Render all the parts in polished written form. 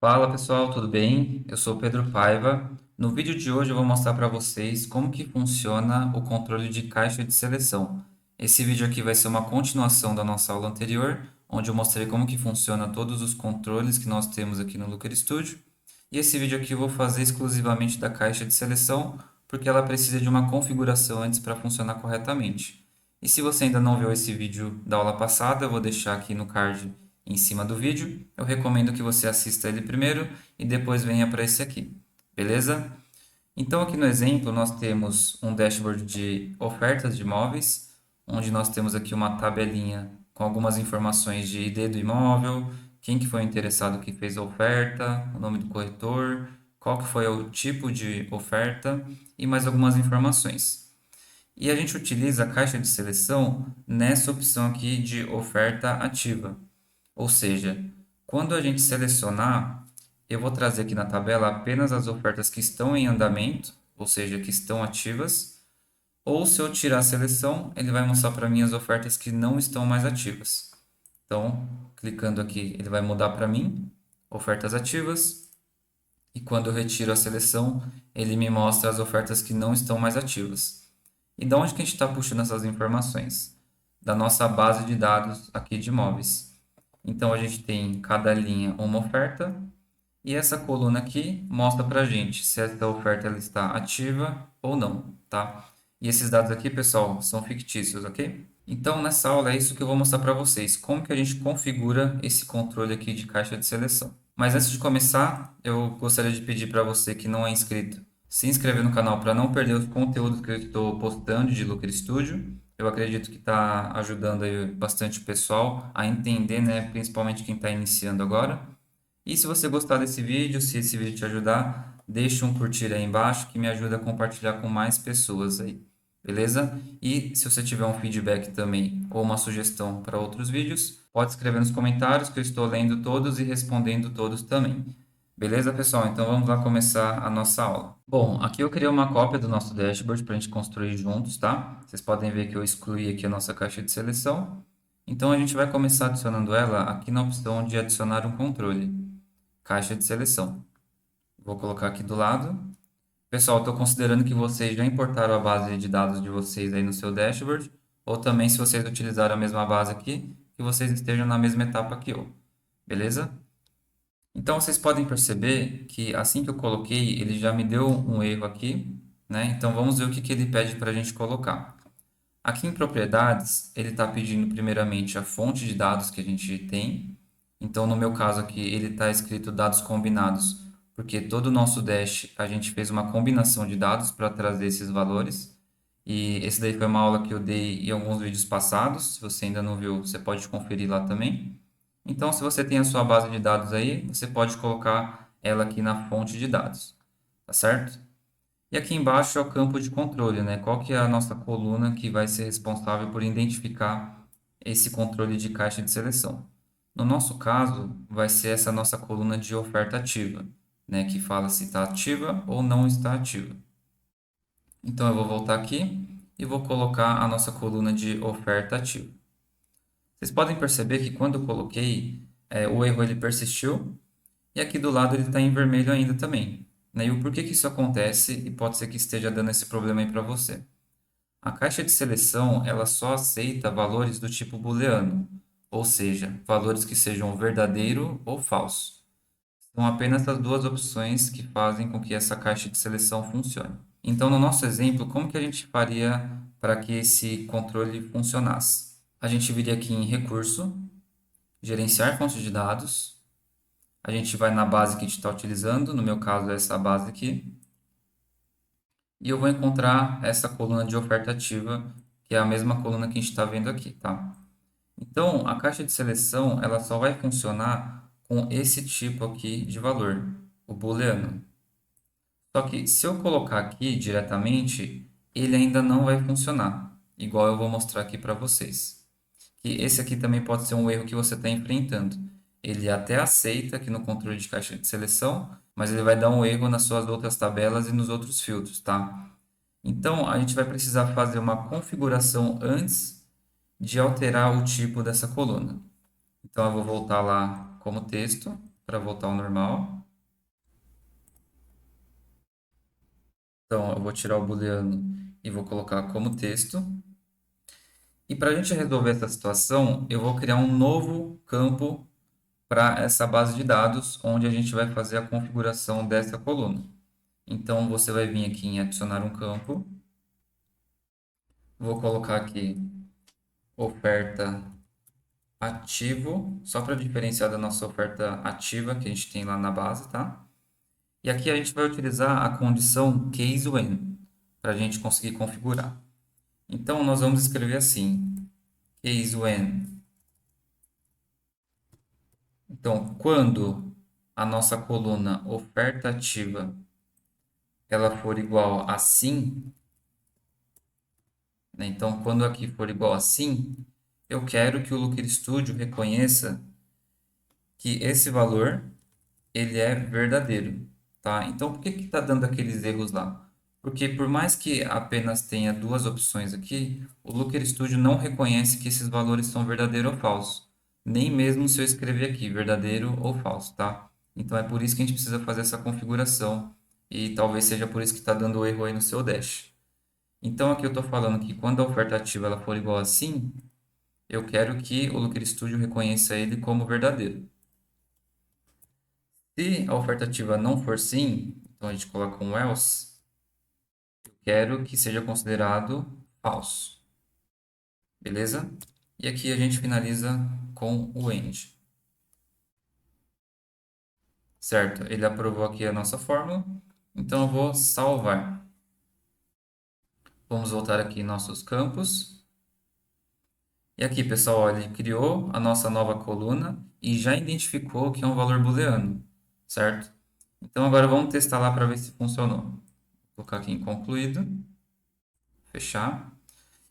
Fala pessoal, tudo bem? Eu sou o Pedro Paiva. No vídeo de hoje eu vou mostrar para vocês como que funciona o controle de caixa de seleção. Esse vídeo aqui vai ser uma continuação da nossa aula anterior, onde eu mostrei como que funciona todos os controles que nós temos aqui no Looker Studio. E esse vídeo aqui eu vou fazer exclusivamente da caixa de seleção, porque ela precisa de uma configuração antes para funcionar corretamente. E se você ainda não viu esse vídeo da aula passada, eu vou deixar aqui no card em cima do vídeo. Eu recomendo que você assista ele primeiro e depois venha para esse aqui, beleza? Então, aqui no exemplo, nós temos um dashboard de ofertas de imóveis, onde nós temos aqui uma tabelinha com algumas informações de ID do imóvel, quem que foi o interessado que fez a oferta, o nome do corretor, qual que foi o tipo de oferta e mais algumas informações. E a gente utiliza a caixa de seleção nessa opção aqui de oferta ativa. Ou seja, quando a gente selecionar, eu vou trazer aqui na tabela apenas as ofertas que estão em andamento, ou seja, que estão ativas. Ou se eu tirar a seleção, ele vai mostrar para mim as ofertas que não estão mais ativas. Então, clicando aqui, ele vai mudar para mim, ofertas ativas. E quando eu retiro a seleção, ele me mostra as ofertas que não estão mais ativas. E de onde que a gente está puxando essas informações? Da nossa base de dados aqui de imóveis. Então a gente tem em cada linha uma oferta e essa coluna aqui mostra para a gente se essa oferta ela está ativa ou não, tá? E esses dados aqui, pessoal, são fictícios, ok? Então nessa aula é isso que eu vou mostrar para vocês, como que a gente configura esse controle aqui de caixa de seleção. Mas antes de começar, eu gostaria de pedir para você que não é inscrito, se inscrever no canal para não perder os conteúdos que eu estou postando de Looker Studio. Eu acredito que está ajudando aí bastante o pessoal a entender, né, principalmente quem está iniciando agora. E se você gostar desse vídeo, se esse vídeo te ajudar, deixa um curtir aí embaixo que me ajuda a compartilhar com mais pessoas aí, beleza? E se você tiver um feedback também ou uma sugestão para outros vídeos, pode escrever nos comentários que eu estou lendo todos e respondendo todos também. Beleza, pessoal? Então vamos lá começar a nossa aula. Bom, aqui eu criei uma cópia do nosso dashboard para a gente construir juntos, tá? Vocês podem ver que eu excluí aqui a nossa caixa de seleção. Então a gente vai começar adicionando ela aqui na opção de adicionar um controle, caixa de seleção. Vou colocar aqui do lado. Pessoal, estou considerando que vocês já importaram a base de dados de vocês aí no seu dashboard, ou também se vocês utilizaram a mesma base aqui, que vocês estejam na mesma etapa que eu, beleza? Então vocês podem perceber que assim que eu coloquei, ele já me deu um erro aqui, né? Então vamos ver o que que ele pede para a gente colocar. Aqui em propriedades, ele está pedindo primeiramente a fonte de dados que a gente tem. Então no meu caso aqui, ele está escrito dados combinados, porque todo o nosso dash a gente fez uma combinação de dados para trazer esses valores. E esse daí foi uma aula que eu dei em alguns vídeos passados. Se você ainda não viu, você pode conferir lá também. Então, se você tem a sua base de dados aí, você pode colocar ela aqui na fonte de dados, tá certo? E aqui embaixo é o campo de controle, né? Qual que é a nossa coluna que vai ser responsável por identificar esse controle de caixa de seleção? No nosso caso, vai ser essa nossa coluna de oferta ativa, né? Que fala se está ativa ou não está ativa. Então, eu vou voltar aqui e vou colocar a nossa coluna de oferta ativa. Vocês podem perceber que quando eu coloquei, o erro ele persistiu e aqui do lado ele está em vermelho ainda também, né? E o porquê que isso acontece e pode ser que esteja dando esse problema aí para você. A caixa de seleção ela só aceita valores do tipo booleano, ou seja, valores que sejam verdadeiro ou falso. São apenas as duas opções que fazem com que essa caixa de seleção funcione. Então, no nosso exemplo, como que a gente faria para que esse controle funcionasse? A gente viria aqui em Recurso, Gerenciar fontes de dados. A gente vai na base que a gente está utilizando, no meu caso é essa base aqui, e eu vou encontrar essa coluna de oferta ativa, que é a mesma coluna que a gente está vendo aqui, tá? Então, a caixa de seleção ela só vai funcionar com esse tipo aqui de valor, o booleano. Só que se eu colocar aqui diretamente, ele ainda não vai funcionar, igual eu vou mostrar aqui para vocês. Que esse aqui também pode ser um erro que você está enfrentando. Ele até aceita aqui no controle de caixa de seleção, mas ele vai dar um erro nas suas outras tabelas e nos outros filtros, tá? Então, a gente vai precisar fazer uma configuração antes de alterar o tipo dessa coluna. Então, eu vou voltar lá como texto para voltar ao normal. Então, eu vou tirar o booleano e vou colocar como texto. E para a gente resolver essa situação, eu vou criar um novo campo para essa base de dados, onde a gente vai fazer a configuração dessa coluna. Então, você vai vir aqui em adicionar um campo. Vou colocar aqui oferta ativo, só para diferenciar da nossa oferta ativa que a gente tem lá na base, tá? E aqui a gente vai utilizar a condição case when, para a gente conseguir configurar. Então, nós vamos escrever assim, case when. Então, quando a nossa coluna oferta ativa ela for igual a sim, né? Então, quando aqui for igual a sim, eu quero que o Looker Studio reconheça que esse valor ele é verdadeiro, tá? Então, por que que está dando aqueles erros lá? Porque por mais que apenas tenha duas opções aqui, o Looker Studio não reconhece que esses valores são verdadeiro ou falso. Nem mesmo se eu escrever aqui verdadeiro ou falso, tá? Então é por isso que a gente precisa fazer essa configuração e talvez seja por isso que está dando erro aí no seu dash. Então aqui eu estou falando que quando a oferta ativa ela for igual a sim, eu quero que o Looker Studio reconheça ele como verdadeiro. Se a oferta ativa não for sim, então a gente coloca um else, eu quero que seja considerado falso. Beleza? E aqui a gente finaliza com o end. Certo? Ele aprovou aqui a nossa fórmula. Então eu vou salvar. Vamos voltar aqui em nossos campos. E aqui, pessoal, olha, ele criou a nossa nova coluna e já identificou que é um valor booleano, certo? Então agora vamos testar lá para ver se funcionou. Vou colocar aqui em concluído, fechar.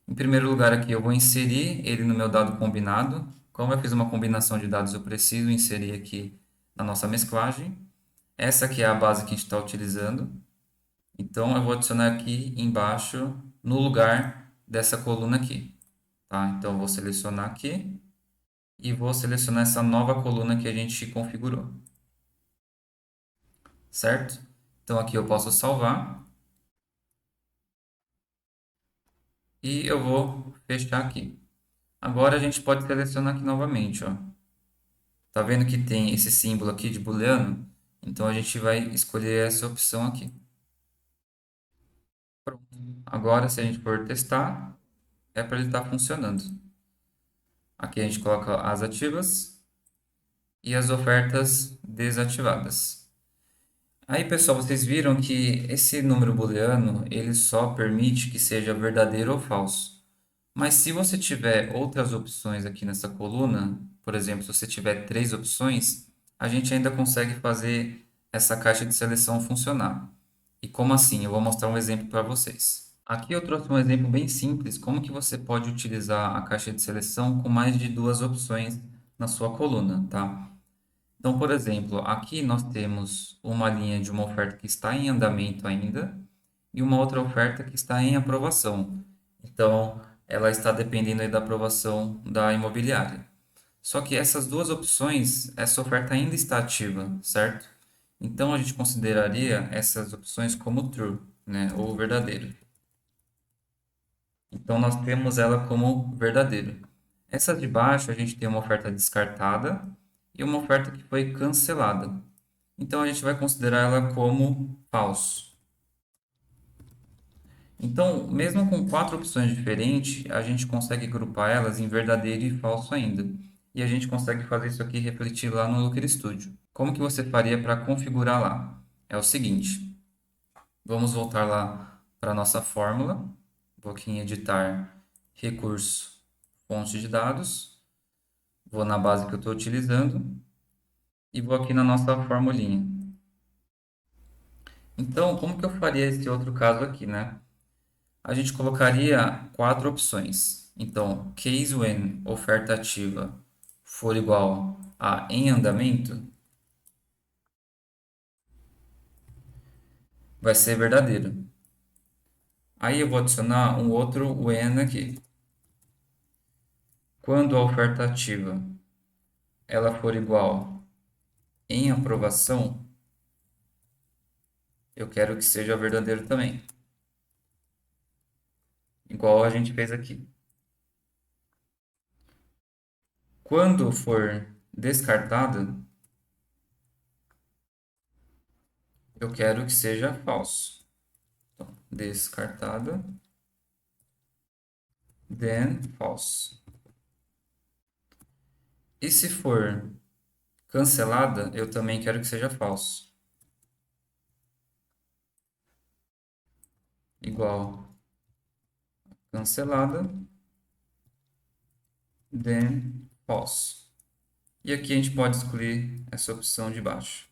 Em primeiro lugar aqui eu vou inserir ele no meu dado combinado. Como eu fiz uma combinação de dados, eu preciso inserir aqui na nossa mesclagem. Essa aqui é a base que a gente está utilizando. Então eu vou adicionar aqui embaixo no lugar dessa coluna aqui. Tá? Então eu vou selecionar aqui e vou selecionar essa nova coluna que a gente configurou. Certo? Então aqui eu posso salvar e eu vou fechar aqui. Agora a gente pode selecionar aqui novamente, ó. Tá vendo que tem esse símbolo aqui de booleano? Então a gente vai escolher essa opção aqui. Pronto. Agora, se a gente for testar, é para ele estar funcionando. Aqui a gente coloca as ativas e as ofertas desativadas. Aí, pessoal, vocês viram que esse número booleano, ele só permite que seja verdadeiro ou falso. Mas se você tiver outras opções aqui nessa coluna, por exemplo, se você tiver três opções, a gente ainda consegue fazer essa caixa de seleção funcionar. E como assim? Eu vou mostrar um exemplo para vocês. Aqui eu trouxe um exemplo bem simples, como que você pode utilizar a caixa de seleção com mais de duas opções na sua coluna, tá? Então, por exemplo, aqui nós temos uma linha de uma oferta que está em andamento ainda e uma outra oferta que está em aprovação. Então, ela está dependendo aí da aprovação da imobiliária. Só que essas duas opções, essa oferta ainda está ativa, certo? Então, a gente consideraria essas opções como true, né, ou verdadeiro. Então, nós temos ela como verdadeiro. Essa de baixo, a gente tem uma oferta descartada e uma oferta que foi cancelada. Então, a gente vai considerar ela como falso. Então, mesmo com quatro opções diferentes, a gente consegue agrupar elas em verdadeiro e falso ainda. E a gente consegue fazer isso aqui refletir lá no Looker Studio. Como que você faria para configurar lá? É o seguinte, vamos voltar lá para a nossa fórmula. Vou aqui em editar, recurso, fonte de dados. Vou na base que eu estou utilizando e vou aqui na nossa formulinha. Então, como que eu faria esse outro caso aqui, né? A gente colocaria quatro opções. Então, case when oferta ativa for igual a em andamento, vai ser verdadeiro. Aí eu vou adicionar um outro when aqui. Quando a oferta ativa ela for igual em aprovação, eu quero que seja verdadeiro também. Igual a gente fez aqui. Quando for descartada, eu quero que seja falso. Então, descartada, then false. E se for cancelada, eu também quero que seja falso. Igual cancelada, then false. E aqui a gente pode excluir essa opção de baixo.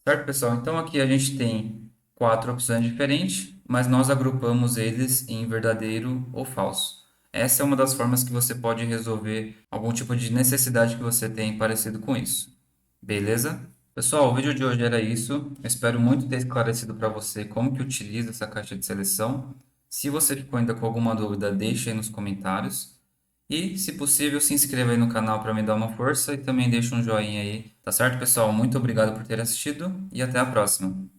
Certo, pessoal? Então aqui a gente tem quatro opções diferentes, mas nós agrupamos eles em verdadeiro ou falso. Essa é uma das formas que você pode resolver algum tipo de necessidade que você tem parecido com isso. Beleza? Pessoal, o vídeo de hoje era isso. Eu espero muito ter esclarecido para você como que utiliza essa caixa de seleção. Se você ficou ainda com alguma dúvida, deixe aí nos comentários. E, se possível, se inscreva aí no canal para me dar uma força e também deixe um joinha aí. Tá certo, pessoal? Muito obrigado por ter assistido e até a próxima.